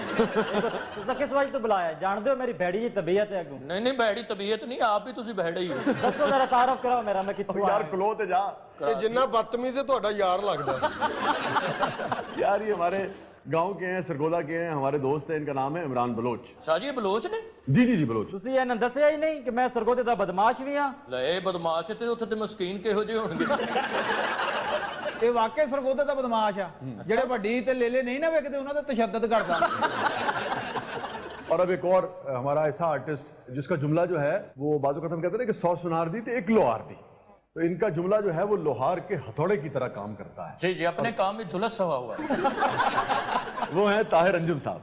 तुस किस वजह तो बुलाया जानदे हो मेरी भैड़ी जी तबीयत है अगू ਨਹੀਂ ਨਹੀਂ ਬੈੜੀ ਤਬੀਅਤ ਨਹੀਂ ਆਪ ਹੀ ਤੁਸੀਂ ਬੈੜੇ ਹੀ ਹੋ दसो जरा तारफ कराओ मेरा मैं कित्थों यार आया क्लो ते जा ਇਹ ਜਿੰਨਾ ਬਦਤਮੀਜ਼ ਹੈ ਤੁਹਾਡਾ ਯਾਰ ਲੱਗਦਾ। यार, ये हमारे गांव के हैं, सरगोदा के हैं, हमारे दोस्त हैं। इनका नाम है इमरान बलोच। ਸ਼ਾਹ ਜੀ ਇਹ ਬਲੋਚ ਨੇ जी जी जी बलोच। ਤੁਸੀਂ ਇਹਨਾਂ ਦੱਸਿਆ ਹੀ ਨਹੀਂ ਕਿ ਮੈਂ ਸਰਗੋਦੇ ਦਾ ਬਦਮਾਸ਼ ਵੀ ਆ ਲੈ ਇਹ ਬਦਮਾਸ਼ ਤੇ ਉੱਥੇ ਤੇ ਮਸਕੀਨ ਕਿਹੋ ਜਿਹੇ ਹੋਣਗੇ ਇਹ ਵਾਕਈ ਸਰਗੋਦੇ ਦਾ ਬਦਮਾਸ਼ ਆ ਜਿਹੜੇ ਵੱਡੀ ਤੇ ਲੇਲੇ ਨਹੀਂ ਨਾ ਵੇਖਦੇ ਉਹਨਾਂ ਤੇ ਤਸ਼ੱਦਦ ਕਰਦਾ। और अब एक और हमारा ऐसा आर्टिस्ट जिसका जुमला जो है वो बाजू खत्म कहते हैं ना कि 100 सुनार दी तो 1 लोहार दी। तो इनका जुमला जो है वो लोहार के हथौड़े की तरह काम करता है। जी जी अपने काम में झुलस हुआ हुआ है। वो है ताहिर अंजुम साहब।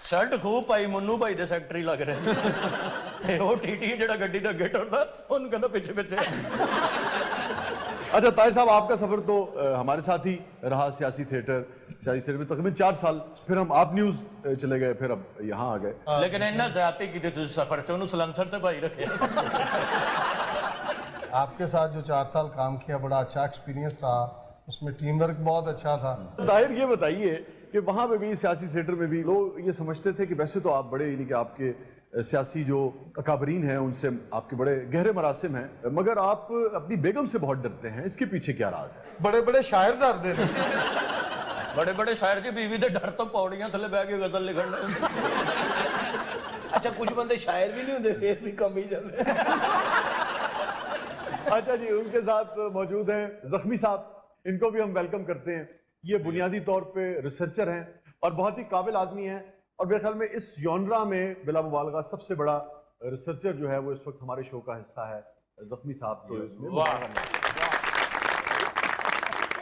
शर्ट खूब पाई मुन्नू भाई दे सेक्रेटरी लग रहे हैं ਉਹ ਟੀਟੀ ਜਿਹੜਾ ਗੱਡੀ ਦੇ ਅੱਗੇ ਟੁਰਦਾ ਉਹਨੂੰ ਕਹਿੰਦਾ ਪਿੱਛੇ ਪਿੱਛੇ अच्छा ताहिर साहब, आपका सफर तो हमारे साथ ही रहा सियासी थिएटर में तकरीबन 4 साल। फिर हम आप न्यूज चले गए, फिर अब यहाँ आ गए। लेकिन इन्ना ज्यादा की ਤੁਸੀਂ ਸਫਰ ਚ ਉਹਨੂੰ ਸਲੰਸਰ ਤੇ ਭਾਈ ਰੱਖਿਆ आपके साथ जो 4 साल काम किया बड़ा अच्छा एक्सपीरियंस रहा, उसमें टीम वर्क बहुत अच्छा था। ताहिर, ये बताइए कि वहां पे भी सियासी थिएटर में भी लोग ये समझते थे कि वैसे तो आप बड़े यानी कि आपके सियासी जो अकाबरीन हैं उनसे आपके बड़े गहरे मरासिम हैं, मगर आप अपनी बेगम से बहुत डरते हैं। इसके पीछे क्या राज है? बड़े बड़े शायर डरते थे। बड़े बड़े शायर की बीवी दे डर तो पौड़ियां थले बह के गजल लिखण अच्छा कुछ बंदे शायर भी नहीं होते फिर भी कम ही जाते। अच्छा जी, उनके साथ मौजूद हैं जख्मी साहब, इनको भी हम वेलकम करते हैं। ये बुनियादी तौर पे रिसर्चर हैं और बहुत ही काबिल आदमी हैं, और मेरे ख्याल में इस जॉनरा में बिला मुबालगा सबसे बड़ा रिसर्चर जो है वो इस वक्त हमारे शो का हिस्सा है जख्मी साहब। तो इसमें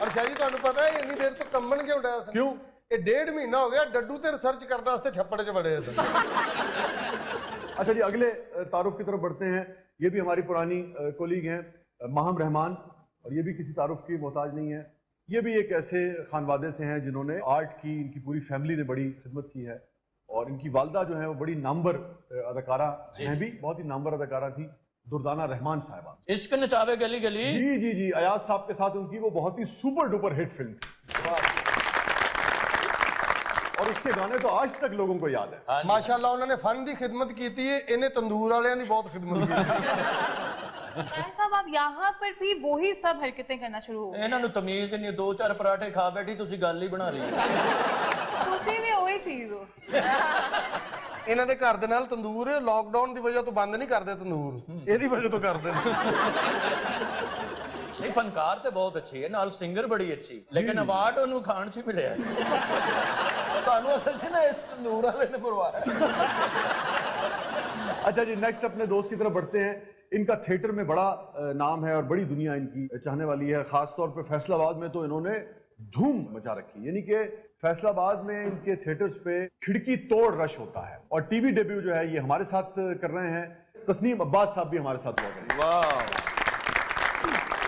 और शाह जी ਤੁਹਾਨੂੰ पता है इतनी देर तो कंबन क्यों डया सी? क्यों? ये 1.5 महीना हो गया डड्डू ते रिसर्च करने वास्ते छप्पड़ च बड़े थे। अच्छा जी, अगले तारुफ की तरफ बढ़ते हैं। ये भी हमारी पुरानी कोलीग हैं, माहम रहमान, और ये भी किसी तारुफ की मोहताज नहीं है। ये भी एक ऐसे खानवादे से हैं जिन्होंने आर्ट की, इनकी पूरी फैमिली ने बड़ी खिदमत की है, और इनकी वालदा जो है वो बड़ी नामवर अदाकारा हैं, भी बहुत ही नामवर अदाकारा थी, दुर्दाना रहमान साहिबा। इश्क नचावे गली गली। जी जी जी, अयाज साहब के साथ उनकी वो बहुत ही सुपर डुपर हिट फिल्म थी, और उसके गाने तो आज तक लोगों को याद है। माशाल्लाह उन्होंने फन की खिदमत की थी, इन्हें तंदूर वाले की बहुत खिदमत की। साहब आप यहाँ पर भी वही सब हरकतें करना शुरू हो गए। ਇਹਨਾਂ ਨੂੰ ਤਮੀਜ਼ ਨਹੀਂ, 2-4 ਪਰਾਠੇ ਖਾ ਬੈਠੀ ਤੁਸੀਂ ਗੱਲ ਹੀ ਬਣਾ ਲਈ ਤੁਸੀਂ ਵੀ ਉਹੀ ਚੀਜ਼ ਹੋ। ਇਹਨਾਂ ਦੇ ਘਰ ਦੇ ਨਾਲ ਤੰਦੂਰ ਲਾਕਡਾਊਨ ਦੀ ਵਜ੍ਹਾ ਤੋਂ ਬੰਦ ਨਹੀਂ ਕਰਦੇ ਤੰਦੂਰ, ਇਹਦੀ ਵਜ੍ਹਾ ਤੋਂ ਕਰਦੇ ਨੇ। ਨਹੀਂ ਫਨਕਾਰ ਤੇ ਬਹੁਤ ਅੱਛੀ ਹੈ, ਨਾਲ ਸਿੰਗਰ ਬੜੀ ਅੱਛੀ, ਲੇਕਿਨ ਅਵਾਰਡ ਉਹਨੂੰ ਖਾਣ 'ਚ ਹੀ ਮਿਲਿਆ ਤੁਹਾਨੂੰ ਅਸਲ 'ਚ ਨਾ ਇਸ ਤੰਦੂਰ ਵਾਲੇ ਨੇ ਮਰਵਾਇਆ। अच्छा जी, नेक्स्ट अपने दोस्त की तरफ बढ़ते हैं। इनका थिएटर में बड़ा नाम है और बड़ी दुनिया इनकी चाहने वाली है। खास तौर पे फैसलाबाद में तो इन्होंने धूम मचा रखी, यानी कि फैसलाबाद में इनके थिएटर्स पे खिड़की तोड़ रश होता है। और टीवी डेब्यू जो है ये हमारे साथ कर रहे हैं, तस्नीम अब्बास साहब भी हमारे साथ हुआ करेंगे। ਵਾਹ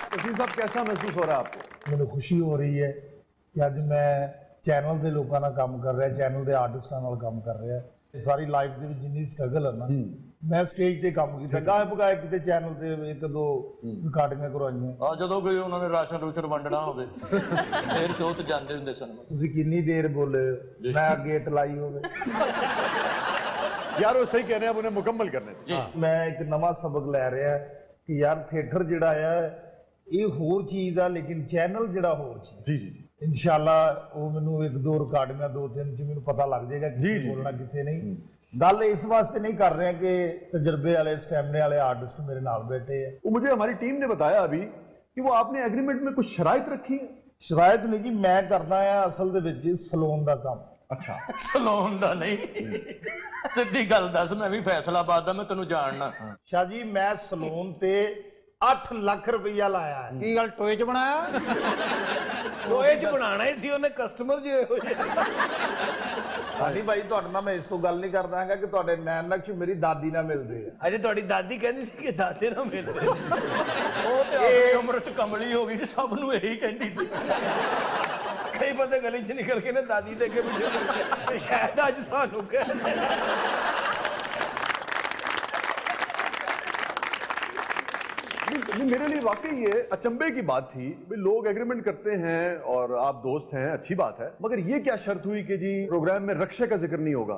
तस्नीम साहब, कैसा महसूस हो रहा है आपको? ਮੈਨੂੰ ਖੁਸ਼ੀ ਹੋ ਰਹੀ ਹੈ ਕਿ ਅੱਜ ਮੈਂ ਚੈਨਲ ਦੇ ਲੋਕਾਂ ਨਾਲ ਕੰਮ ਕਰ ਰਿਹਾ, ਚੈਨਲ ਦੇ ਆਰਟਿਸਟਾਂ ਨਾਲ ਕੰਮ ਕਰ ਰਿਹਾ। ਇਹ ਸਾਰੀ ਲਾਈਫ ਦੇ ਵਿੱਚ ਜਿੰਨੀ ਸਟਰਗਲ ਹੈ ਨਾ, ਮੈਂ ਸਟੇਜ ਤੇ ਕੰਮ ਕੀਤਾ, ਗਾਇ ਪਗਾਇ ਕਿਤੇ ਚੈਨਲ ਤੇ 1-2 ਰਿਕਾਰਡਿੰਗਾਂ ਕਰਵਾਈਆਂ। ਆ ਜਦੋਂ ਕੋਈ ਉਹਨਾਂ ਨੇ ਰਾਸ਼ਨ ਰੂਸ਼ਨ ਵੰਡਣਾ ਹੋਵੇ ਫੇਰ ਸ਼ੋਅ ਤੇ ਜਾਂਦੇ ਹੁੰਦੇ ਸਨ। ਤੁਸੀਂ ਕਿੰਨੀ ਦੇਰ ਬੋਲੇ, ਮੈਂ ਗੇਟ ਲਾਈ ਹੋਵੇ। यार वो सही कह रहे हैं, अब उन्हें मुकम्मल करने जी। ਮੈਂ ਇੱਕ ਨਵਾਂ ਸਬਕ ਲੈ ਰਿਹਾ ਕਿ ਯਾਰ ਥੀਏਟਰ ਜਿਹੜਾ ਆ ਇਹ ਹੋਰ ਚੀਜ਼ ਆ, ਲੇਕਿਨ ਚੈਨਲ ਜਿਹੜਾ ਹੋਰ ਚੀਜ਼। जी जी जी, ਇਨਸ਼ਾਅੱਲਾ ਉਹ ਮੈਨੂੰ 1-2 ਰਿਕਾਰਡਿੰਗਾਂ 2-3 ਚ ਮੈਨੂੰ ਪਤਾ ਲੱਗ ਜਾਏਗਾ ਜੀ, ਕਿ ਜੀ। ਬੋਲਣਾ ਕਿੱਥੇ ਨਹੀਂ। ਗੱਲ ਇਸ ਵਾਸਤੇ ਨਹੀਂ ਕਰ ਰਹੇ ਕਿ ਤਜਰਬੇ ਵਾਲੇ ਸਟੈਮਨੇ ਵਾਲੇ ਆਰਟਿਸਟ ਮੇਰੇ ਨਾਲ बैठे हैं। वो मुझे हमारी टीम ने बताया अभी कि वो आपने एग्रीमेंट में कुछ शराइत रखी है। ਸ਼ਰਾਇਤ ਨਹੀਂ ਜੀ, ਮੈਂ ਕਰਦਾ ਆ ਅਸਲ ਦੇ ਵਿੱਚ ਸਲੂਨ ਦਾ ਕੰਮ। अच्छा, ਸਲੋਨ ਦਾ ਨਹੀਂ, ਸਿੱਧੀ ਗੱਲ ਦੱਸ, ਮੈਂ ਵੀ ਫੈਸਲਾਬਾਦ ਦਾ, ਮੈਂ ਤੈਨੂੰ ਜਾਣਨਾ। ਸ਼ਾਹ ਜੀ ਮੈਂ ਸਲੂਨ ਤੇ 8 ਲੱਖ ਰੁਪਈਆ ਲਾਇਆ ਹੈ। ਕੀ ਗੱਲ ਟੋਏ 'ਚ ਬਣਾਇਆ? ਲੋਹੇ 'ਚ ਬਣਾਉਣਾ ਹੀ ਸੀ ਉਹਨੇ, ਕਸਟਮਰ ਜੇ ਇਹੋ ਜਿਹੇ। ਸਾਡੀ ਭਾਈ ਤੁਹਾਡੇ ਨਾਲ ਮੈਂ ਇਸ ਤੋਂ ਗੱਲ ਨਹੀਂ ਕਰਦਾ ਹੈਗਾ ਕਿ ਤੁਹਾਡੇ ਨੈਣ ਨਕਸ਼ ਮੇਰੀ ਦਾਦੀ ਨਾਲ ਮਿਲਦੇ ਆ। ਅਜੇ ਤੁਹਾਡੀ ਦਾਦੀ ਕਹਿੰਦੀ ਸੀ ਕਿ ਦਾਦੇ ਨਾਲ ਮਿਲਦੇ। ਉਹ ਤੇ ਆਪਣੀ ਉਮਰ 'ਚ ਕਮਲੀ ਹੋ ਗਈ ਸੀ, ਸਭ ਨੂੰ ਇਹੀ ਕਹਿੰਦੀ ਸੀ। ਕਈ ਬੰਦੇ ਗਲੀ 'ਚ ਨਿਕਲ ਕੇ ਨਾ ਦਾਦੀ ਦੇ ਅੱਗੇ ਪਿੱਛੇ ਸ਼ਾਇਦ ਅੱਜ ਸਾਨੂੰ ਕਹਿੰਦੇ। लेकिन मेरे लिए वाकई ये अचंभे की बात थी। भाई लोग एग्रीमेंट करते हैं और आप दोस्त हैं, अच्छी बात है, मगर ये क्या शर्त हुई कि जी प्रोग्राम में रक्षा का जिक्र नहीं होगा?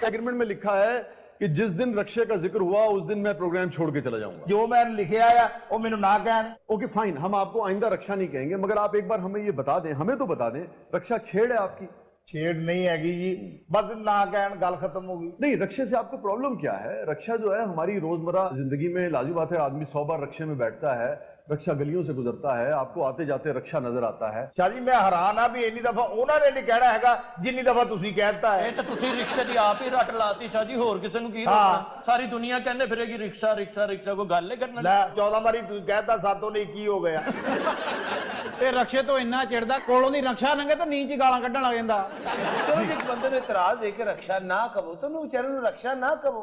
एग्रीमेंट में लिखा है कि जिस दिन रक्षा का जिक्र हुआ उस दिन मैं प्रोग्राम छोड़ के चला जाऊंगा। जो मैं लिखे आया वो मैंने ना कहन। ओके फाइन, हम आपको आइंदा रक्षा नहीं कहेंगे, मगर आप एक बार हमें ये बता दें, हमें तो बता दें, रक्षा छेड़ है आपकी? छेड़ नहीं हैगी जी, बस ना कहन, गल खत्म होगी। नहीं, रक्षा से आपको प्रॉब्लम क्या है? रक्षा जो है हमारी रोजमर्रा जिंदगी में लाजमी बात है, आदमी 100 बार रक्षा में बैठता है, रक्षा गलियों से गुजरता है, आपको आते जाते रक्षा नजर आता है। शाह जी मैं हैरान हाँ भी इन्नी दफा उन्होंने नहीं कहना हैगा जिन्नी दफा तुसी कहता है। ਇਹ ਤਾਂ ਤੁਸੀਂ ਰਿਕਸ਼ੇ ਦੀ ਆਪ ਹੀ ਰੱਟ ਲਾਤੀ ਸ਼ਾਹ ਜੀ, ਹੋਰ ਕਿਸੇ ਨੂੰ ਕੀ ਦੱਸਣਾ? ਸਾਰੀ ਦੁਨੀਆ ਕਹਿੰਦੇ ਫਿਰੇਗੀ ਰਿਕਸ਼ਾ ਰਿਕਸ਼ਾ ਰਿਕਸ਼ਾ, ਕੋਈ ਗੱਲ ਹੀ ਕਰਨਾ। ਲੈ 14 ਵਾਰੀ ਤੂੰ कहता सातों ने की हो गया। ਇਹ ਰਕਸ਼ੇ ਤੋਂ ਇੰਨਾ ਚਿੜਦਾ, ਕੋਲੋਂ ਦੀ ਰਕਸ਼ਾ ਲੰਘੇ ਤਾਂ ਨੀਂਦ 'ਚ ਗਾਲਾਂ ਕੱਢਣ ਲੱਗ ਜਾਂਦਾ। तो एक बंदे ने इतराज है कि रक्षा ना कहो, तो उन्होंने बेचारे ने रक्षा ना कहो।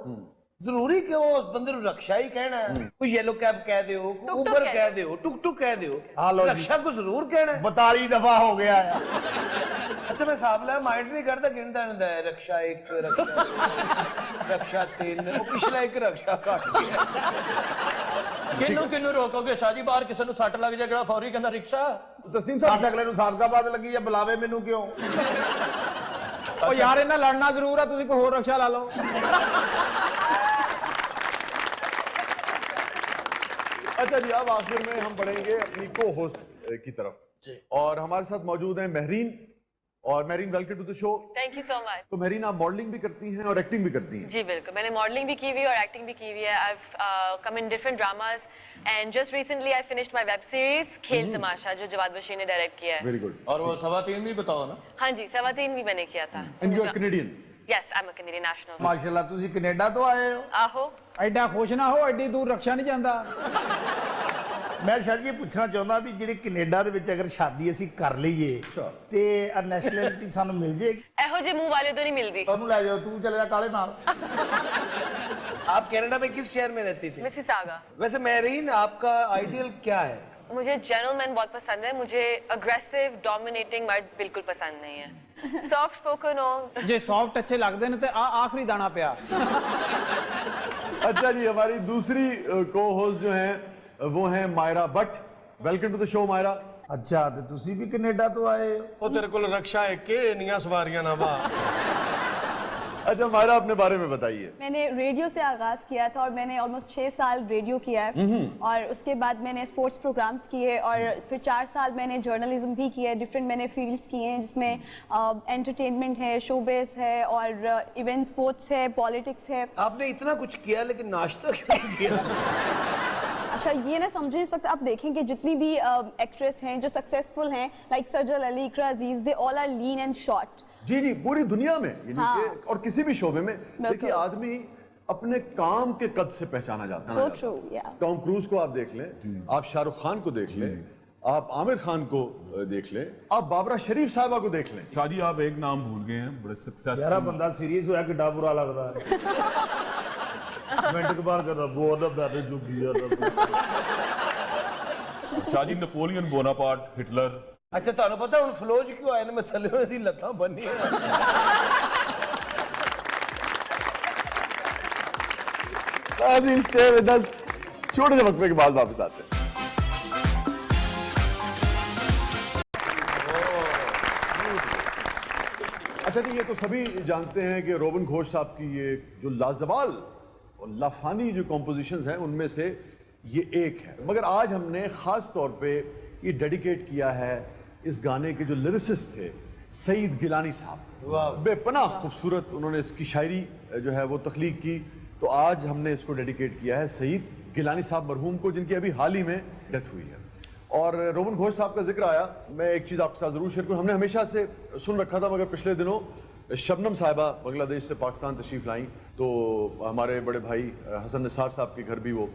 जरूरी कि वो उस बंदे ने रक्षा ही कहना है? कोई येलो कैब कह दो, कोई उबर कह दो, टुक टुक कह दो, रक्षा को जरूर कहना है। 42 दफा हो गया है। अच्छा मैं साहब ला माइंड नहीं करता, गिनता नहीं है रक्षा 1 रक्षा 3 वो पिछला एक रक्षा काट गया। ਕਿਹਨੂੰ ਕਿਹਨੂੰ ਰੋਕੋਗੇ ਸ਼ਾਹ ਜੀ? ਬਾਹਰ ਕਿਸੇ ਨੂੰ ਸੱਟ ਲੱਗ ਜਾਏ ਕਿਹੜਾ ਫੌਰੀ ਕਹਿੰਦਾ ਰਿਕਸ਼ਾ? तस्लीम साहब, साठ अगले सादकाबाद लगी है, बुलावे मैनू क्यों? ਉਹ ਯਾਰ ਇਹਨਾਂ ਲੜਨਾ ਜ਼ਰੂਰ ਆ, ਤੁਸੀਂ ਕੋਈ ਹੋਰ ਰਕਸ਼ਾ ਲਾ ਲਓ। अच्छा जी, अब आखिर में हम बढ़ेंगे अपनी को होस्ट की तरफ और हमारे साथ मौजूद हैं महरीन। और Mahreen, welcome to the show. Thank you so much. तो महरीन, आप मॉडलिंग भी करती हैं और एक्टिंग भी करती हैं? जी बिल्कुल, मैंने मॉडलिंग भी की हुई है और एक्टिंग भी की हुई है। I have come in different dramas and just recently I finished my web series खेल तमाशा, जो जवाद बशीर ने डायरेक्ट किया है। Very good. और वो 3.25 भी बताओ ना। हाँ जी, 3.25 भी मैंने किया था। And you are Canadian? Yes, I am a Canadian national. माशाल्लाह तुसी कनाडा तो आए हो? आहो। ਐਡਾ ਖੁਸ਼ ਨਾ ਹੋ, ਐਡੀ ਦੂਰ ਰਕਸ਼ਾ ਨਹੀਂ ਜਾਂਦਾ। मैं शायद ये पूछना चाहता भी ਜਿਹੜੇ ਕੈਨੇਡਾ ਦੇ ਵਿੱਚ ਅਗਰ ਸ਼ਾਦੀ ਅਸੀਂ ਕਰ ਲਈਏ ਤੇ ਨੈਸ਼ਨੈਲਿਟੀ ਸਾਨੂੰ ਮਿਲ ਜਾਏਗੀ? ਇਹੋ ਜਿਹੇ ਮੂੰਹ ਵਾਲੇ ਤੋਂ ਨਹੀਂ ਮਿਲਦੀ। ਉਹਨੂੰ ਲੈ ਜਾਓ, ਤੂੰ ਚਲੇ ਜਾ ਕਾਲੇ ਨਾਲ। आप कनाडा में किस शहर में रहती थी? मिसिसागा। वैसे महरीन, आपका आइडियल क्या है? मुझे जेंटलमैन बहुत पसंद है, मुझे अग्रेसिव डोमिनेटिंग मर्द बिल्कुल पसंद नहीं है। सॉफ्ट स्पोकन हो। ਜੇ ਸੌਫਟ ਅੱਛੇ ਲੱਗਦੇ ਨੇ ਤੇ ਆ ਆਖਰੀ ਦਾਣਾ ਪਿਆ। अच्छा जी, हमारी दूसरी को होस्ट जो हैं वो हैं Myra Bhatt. Welcome to the show Myra. अच्छा, तो तुसी भी कनाडा तो आए हो? ਉਹ ਤੇਰੇ ਕੋਲ ਰਕਸ਼ਾ ਹੈ ਕਿ ਇੰਨੀਆਂ ਸਵਾਰੀਆਂ ਨਾ ਵਾ? अच्छा मायरा, अपने बारे में बताइए। मैंने रेडियो से आगाज़ किया था और मैंने ऑलमोस्ट 6 साल रेडियो किया है और उसके बाद मैंने स्पोर्ट्स प्रोग्राम्स किए और फिर 4 साल मैंने जर्नलिज्म भी किया है। डिफरेंट मैंने फील्ड्स किए हैं जिसमें एंटरटेनमेंट है, शोबिज़ है और इवेंट स्पोर्ट्स है, पॉलिटिक्स है। आपने इतना कुछ किया लेकिन नाश्ता क्यों नहीं किया? अच्छा ये ना समझें, इस वक्त आप देखें कि जितनी भी एक्ट्रेस हैं जो सक्सेसफुल हैं, like Sarjal Ali, Iqra Aziz, they all are lean and short. जी जी, पूरी दुनिया में यानी हाँ। कि और किसी भी शोबे में देखिए आदमी अपने काम के कद से पहचाना जाता है। So true, yeah. Tom cruise को आप देख लें, आप शाहरुख खान को देख लें, आप आमिर खान को देख लें, आप बाबरा शरीफ साहबा को देख लें। शाह जी, आप एक नाम भूल गए हैं, बड़े यार सक्सेसफुल। बंदा सीरियस होया किड्डा बुरा लगदा है। मिनट के बाद कहता बोल बैठे जो किया। Shah ji, Napoleon Bonaparte, Hitler. अच्छा ਤੁਹਾਨੂੰ ਪਤਾ ਹੁਣ ਫਲੋਜ ਕਿਉਂ ਆਏ ਨੇ? ਮੈਂ ਥੱਲੇ ਉਹਨਾਂ ਦੀ ਲੱਤਾਂ ਬੰਨੀਆਂ। स्टे विद अस, छोटे से वक्फे के बाद वापस आते हैं। अच्छा जी, ये तो सभी जानते हैं कि रोबन घोष साहब की ये जो लाजवाल और लाफानी जो कॉम्पोजिशंस हैं उनमें से ये एक है, मगर आज हमने खास तौर पे ये डेडिकेट किया है इस गाने के जो लिरिसिस्ट थे सईद गिलानी साहब। बेपनाह खूबसूरत उन्होंने इसकी शायरी जो है वो तख्लीक की, तो आज हमने इसको डेडिकेट किया है सईद गिलानी साहब मरहूम को, जिनकी अभी हाल ही में डेथ हुई है। और रोबन घोष साहब का जिक्र आया, मैं एक चीज़ आपके साथ ज़रूर शेयर करूँ। हमने हमेशा से सुन रखा था, मगर पिछले दिनों शबनम साहिबा बांग्लादेश से पाकिस्तान तशरीफ़ लाई, तो हमारे बड़े भाई हसन निसार साहब के घर भी वो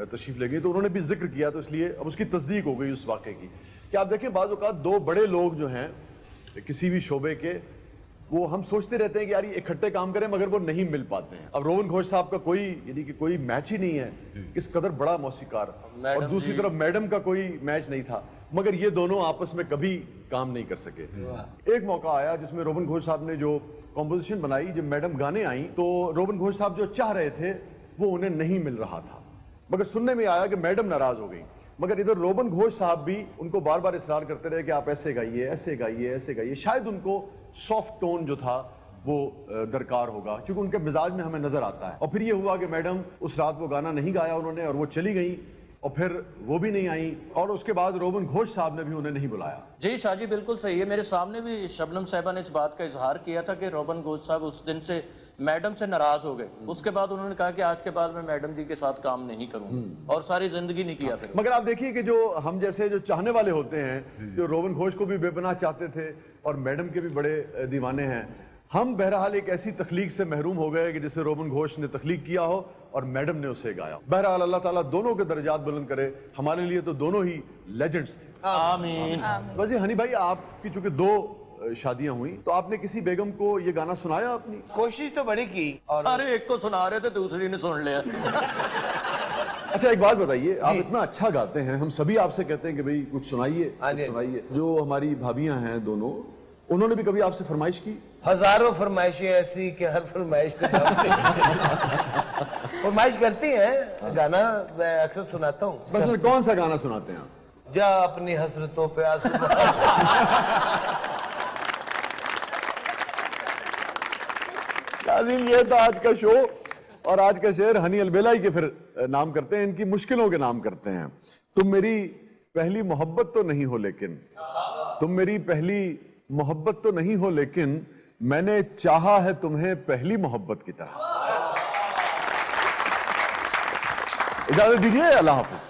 तशरीफ़ ले गई, तो उन्होंने भी जिक्र किया, तो इसलिए अब उसकी तस्दीक हो गई उस वाक़े की कि आप देखें बाज़ औक़ात दो बड़े लोग जो हैं किसी भी शोबे के, वो हम सोचते रहते हैं कि यार ये इकट्ठे काम करें, मगर वो नहीं मिल पाते हैं। अब रोबन घोष साहब का कोई यानी कि कोई मैच ही नहीं है, किस कदर बड़ा मौसीकार, और दूसरी तरफ मैडम का कोई मैच नहीं था, मगर ये दोनों आपस में कभी काम नहीं कर सके। एक मौका आया जिसमें रोबन घोष साहब ने जो कॉम्पोजिशन बनाई, जब मैडम गाने आई तो रोबन घोष साहब जो चाह रहे थे वो उन्हें नहीं मिल रहा था, मगर सुनने में आया कि मैडम नाराज हो गई। मगर इधर रोबन घोष साहब भी उनको बार बार इसरार करते रहे कि आप ऐसे गाइए, ऐसे गाइए, ऐसे गाइए। शायद उनको सॉफ्ट टोन जो था वो दरकार होगा, क्योंकि उनके मिजाज में हमें नजर आता है। और फिर ये हुआ कि मैडम उस रात वो गाना नहीं गाया उन्होंने, और वो चली गई, और फिर वो भी नहीं आई, और उसके बाद रोबन घोष साहब ने भी उन्हें नहीं बुलाया। जी शाहजी बिल्कुल सही है। मेरे सामने भी शबनम साहिबा ने इस बात का इजहार किया था कि रोबन घोष साहब उस दिन से मैडम से नाराज हो गए। उसके बाद उन्होंने कहा कि आज के बाद मैं मैडम जी के साथ काम नहीं करूंगा, और सारी जिंदगी नहीं किया फिर। मगर आप देखिए कि जो हम जैसे जो चाहने वाले होते हैं, जो रोबन घोष को भी बेपनाह चाहते थे और मैडम के भी बड़े दीवाने हैं, हम बहरहाल एक ऐसी तख्लीक से महरूम हो गए कि जिसे रोबन घोष ने तख्लीक किया हो और मैडम ने उसे गाया। बहरहाल अल्लाह ताला दोनों के दर्जात बुलंद करे। हमारे लिए तो दोनों ही लेजेंड्स थे। आमीन। वैसे हनी भाई, आपकी चूंकि 2 शादियां हुई, तो आपने किसी बेगम को ये गाना सुनाया अपनी? कोशिश तो बड़ी की, और सारे एक को सुना रहे थे, दूसरी ने सुन लिया। अच्छा एक बात बताइए, आप इतना अच्छा गाते हैं, हम सभी आपसे कहते हैं कि भाई कुछ सुनाइए, हाँ जी। सुनाइए। जो हमारी भाभियां हैं दोनों, उन्होंने भी कभी आपसे फरमाइश की? हजारों फरमाइशें ऐसी कि हर फरमाइश पे फरमाइश करती हैं। गाना मैं अक्सर सुनाता हूँ। बस में कौन सा गाना सुनाते हैं आप? जा अपनी हसरतों पे आंसू नाज़रीन, ये था आज का शो, और आज का शेर हनी अलबेला ही के फिर नाम करते हैं, इनकी मुश्किलों के नाम करते हैं। तुम मेरी पहली मोहब्बत तो नहीं हो, लेकिन तुम मेरी पहली मोहब्बत तो नहीं हो, लेकिन मैंने चाहा है तुम्हें पहली मोहब्बत की तरह। इजाजत दीजिए, अल्लाह हाफिज।